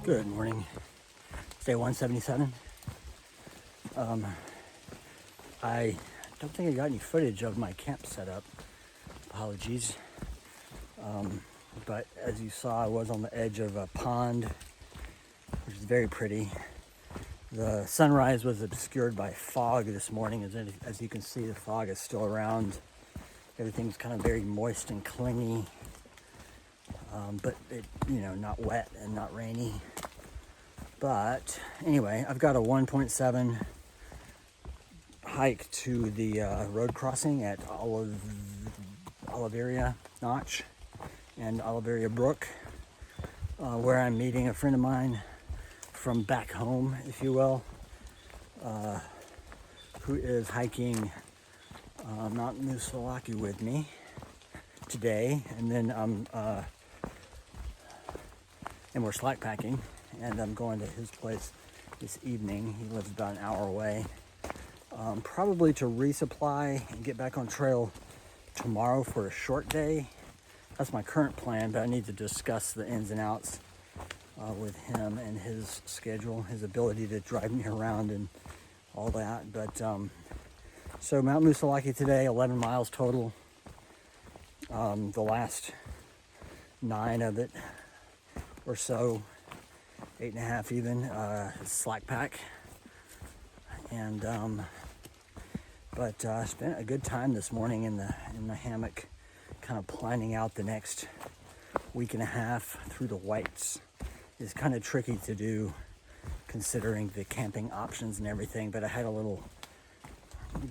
Good morning. It's day 177. I don't think I got any footage of my camp setup. Apologies. But as you saw, I was on the edge of a pond, which is very pretty. The sunrise was obscured by fog this morning. As you can see, the fog is still around. Everything's kind of very moist and clingy, but not wet and not rainy. But anyway, I've got a 1.7 hike to the road crossing at Oliveria Notch and Oliveria Brook, where I'm meeting a friend of mine from back home, if you will, who is hiking Mount Musalaki with me today, and then and we're slack packing, and I'm going to his place this evening. He lives about an hour away, probably to resupply and get back on trail tomorrow for a short day. That's my current plan, but I need to discuss the ins and outs with him and his schedule, his ability to drive me around and all that. But so Mount Musalaki today, 11 miles total. The last 9 of it or so, 8.5 even, slack pack. And but spent a good time this morning in the hammock, kind of planning out the next week and a half through the Whites. It's kind of tricky to do considering the camping options and everything, but I had a little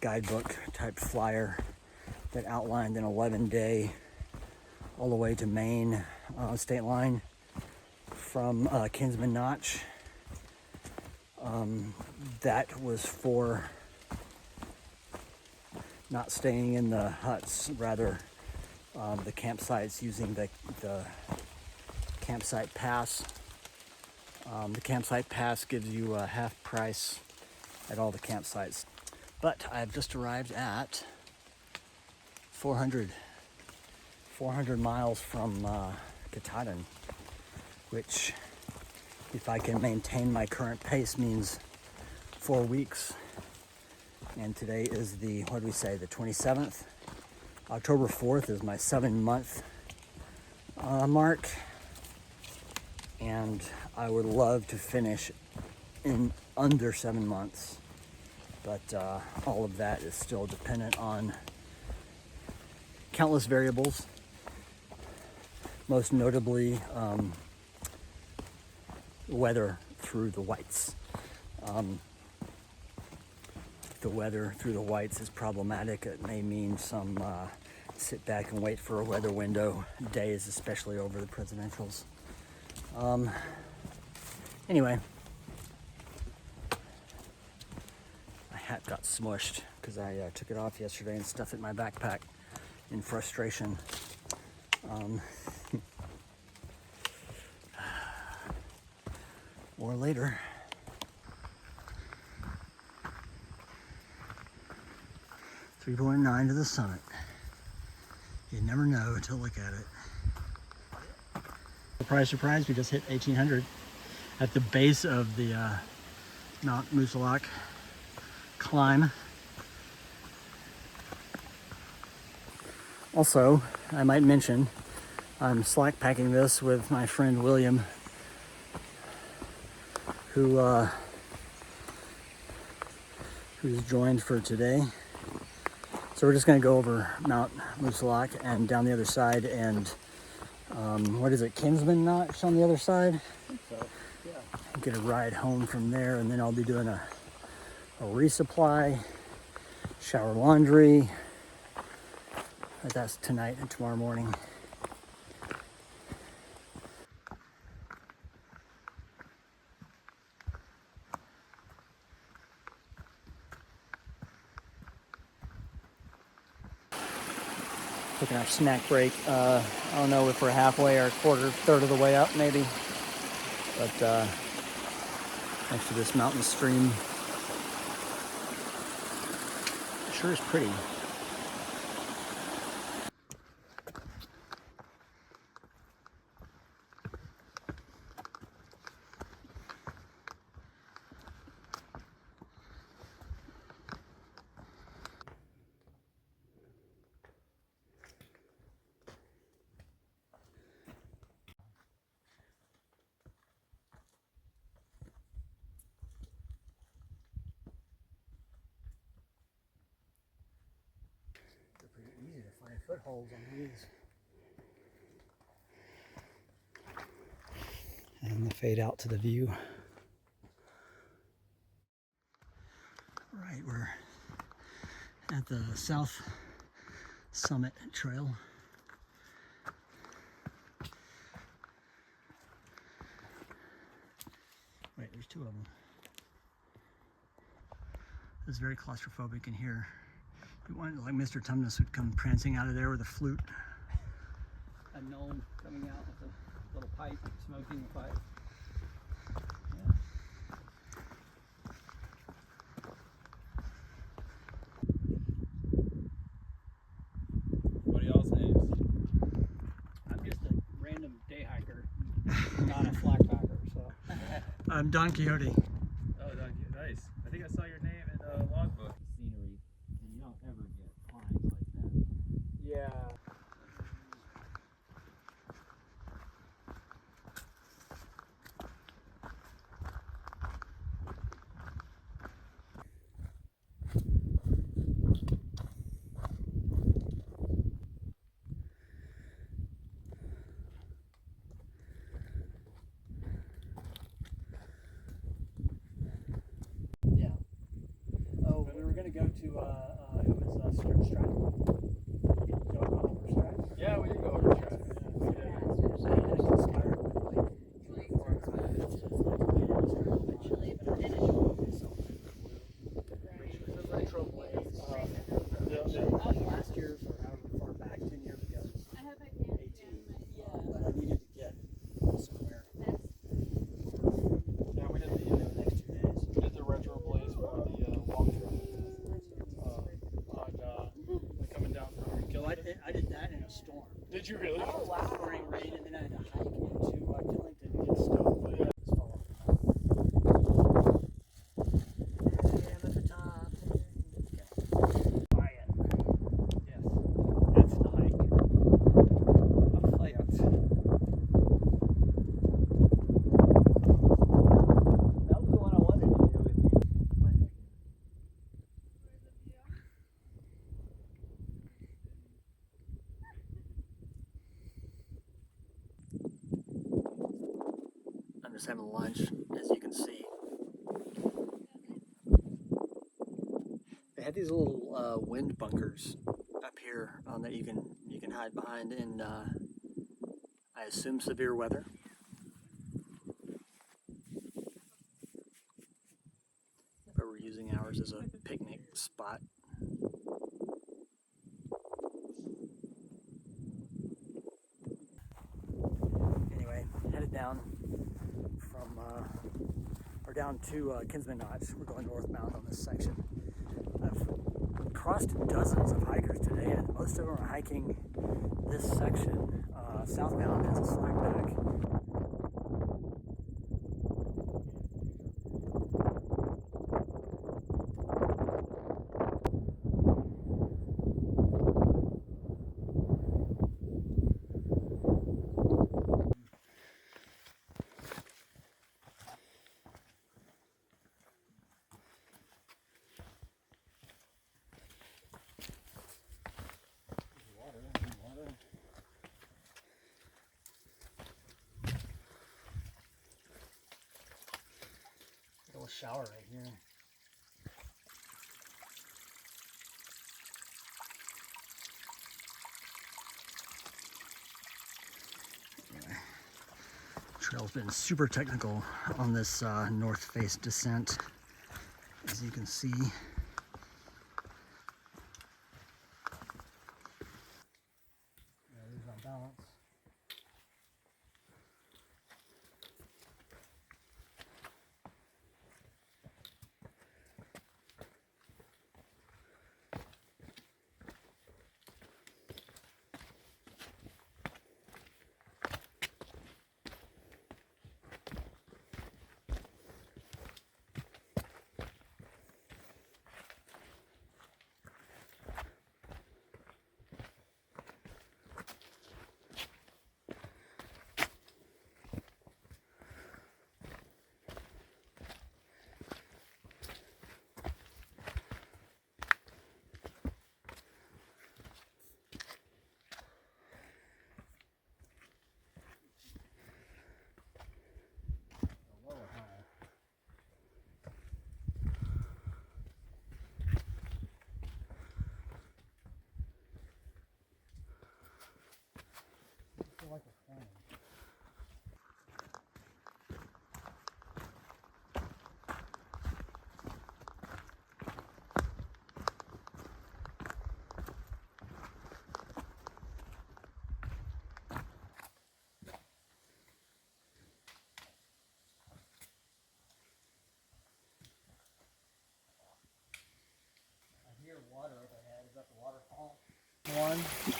guidebook type flyer that outlined an 11-day all the way to Maine state line from Kinsman Notch. That was for not staying in the huts, rather the campsites, using the campsite pass. The campsite pass gives you a half price at all the campsites. But I've just arrived at 400 miles from Katahdin, which, if I can maintain my current pace, means 4 weeks. And today is the 27th. October 4th is my 7-month mark. And I would love to finish in under 7 months. But all of that is still dependent on countless variables. Most notably, weather through the Whites. The weather through the Whites is problematic. It may mean some sit back and wait for a weather window days, especially over the presidentials. Anyway, my hat got smushed because I took it off yesterday and stuffed it in my backpack in frustration. Or later. $3.9 to the summit. You never know until you look at it. Surprise, surprise, we just hit 1800 at the base of the Mount Musalak climb. Also, I might mention, I'm slack packing this with my friend William, who's joined for today. So we're just going to go over Mount Musalak and down the other side, and what is it, Kinsman Notch on the other side? I think so, yeah. Get a ride home from there, and then I'll be doing a resupply, shower laundry. That's tonight and tomorrow morning. Taking our snack break. I don't know if we're halfway or third of the way up, maybe. But next to this mountain stream, it sure is pretty. footholds on these. And the fade out to the view. Right, we're at the South Summit Trail. Wait, there's two of them. It's very claustrophobic in here. You want, like Mr. Tumnus would come prancing out of there with a flute. A gnome coming out with a little pipe, smoking a pipe. What are y'all's names? I'm just a random day hiker, not a slack packer, so. I'm Don Quixote. Oh, nice. I think I saw your name in a logbook. Scenery, and you don't ever get climbs like that. Yeah. Yeah. Oh, we were gonna go to it was Stratton. Go over Stratton. Yeah, we did go over track. Last year, or however far back, 10 years ago, 18. But I needed to get somewhere. Yeah, we did Next 2 days. we did the retro blaze for the walkthrough. Coming down from So I did that in a storm. Did you really? Oh, wow. Pouring rain, and then I had to hike into Killington to get stove. Yeah. Just fall off. Yeah, I'm at the top. Quiet. Yes. That's the hike. A flight. That was the one I wanted to do with you. I'm just having lunch, as you can see. They had these little wind bunkers up here that you can hide behind in, I assume, severe weather. But we're using ours as a picnic spot. Anyway, headed down from or down to Kinsman Notch. We're going northbound on this section. I've crossed dozens of hikers today, and most of them are hiking this section. Southbound is a slack pack. Little shower right here. Trail's been super technical on this north face descent, as you can see. Yeah, lose my balance.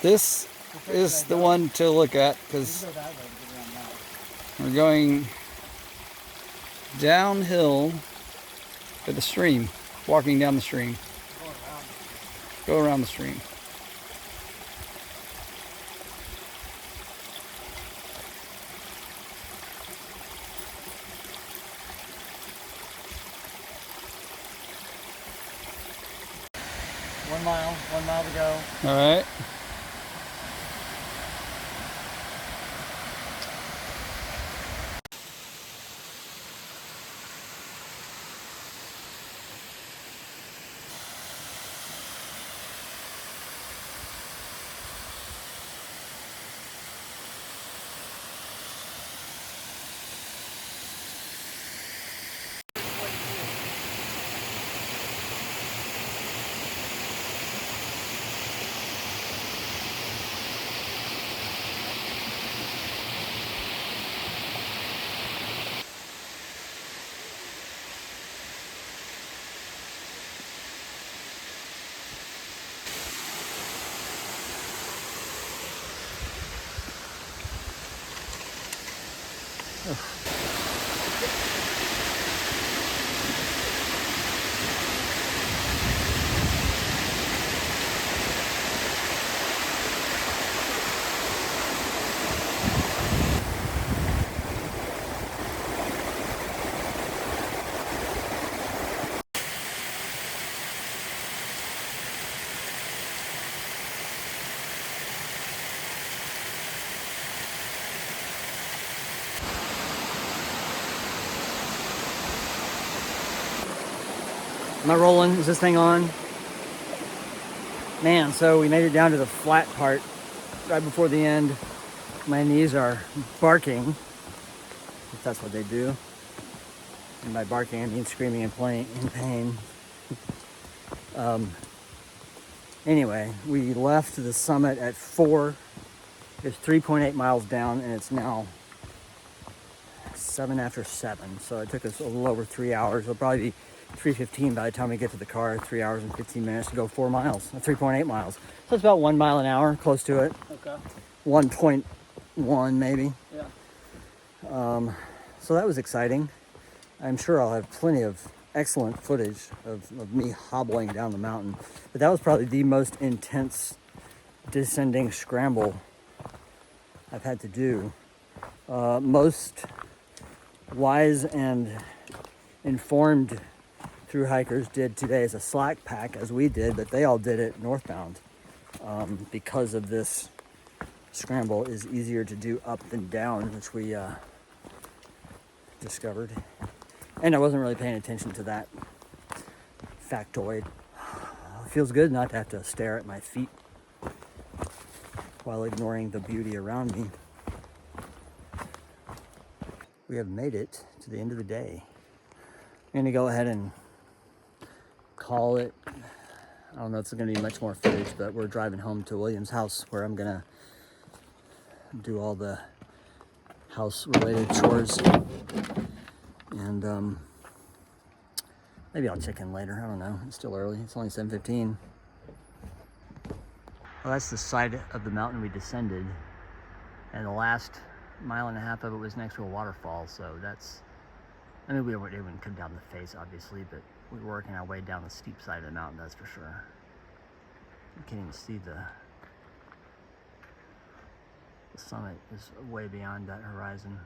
This is the one to look at because we're going downhill to the stream, walking down the stream. Go around the stream. One mile to go. All right. Am I rolling? Is this thing on? Man, so we made it down to the flat part right before the end. My knees are barking, if that's what they do. And by barking, I mean screaming in pain. Anyway, we left the summit at 4. It's 3.8 miles down, and it's now 7 after 7. So it took us a little over 3 hours. It'll probably be 3:15 by the time we get to the car. 3 hours and 15 minutes to go 4 miles, 3.8 miles. So it's about 1 mile an hour, close to it. Okay. 1.1 maybe. Yeah. So that was exciting. I'm sure I'll have plenty of excellent footage of me hobbling down the mountain. But that was probably the most intense descending scramble I've had to do. Most wise and informed through hikers did today as a slack pack, as we did, but they all did it northbound because of this scramble is easier to do up than down, which we discovered. And I wasn't really paying attention to that factoid. It feels good not to have to stare at my feet while ignoring the beauty around me. We have made it to the end of the day. I'm gonna go ahead and call it. I don't know if it's gonna be much more footage, but we're driving home to William's house where I'm gonna do all the house related chores. And maybe I'll check in later. I don't know. It's still early. It's only 7:15. Well, that's the side of the mountain we descended. And the last mile and a half of it was next to a waterfall. So that's, I mean, we wouldn't come down the face, obviously, but we were working our way down the steep side of the mountain, that's for sure. You can't even see the summit is way beyond that horizon.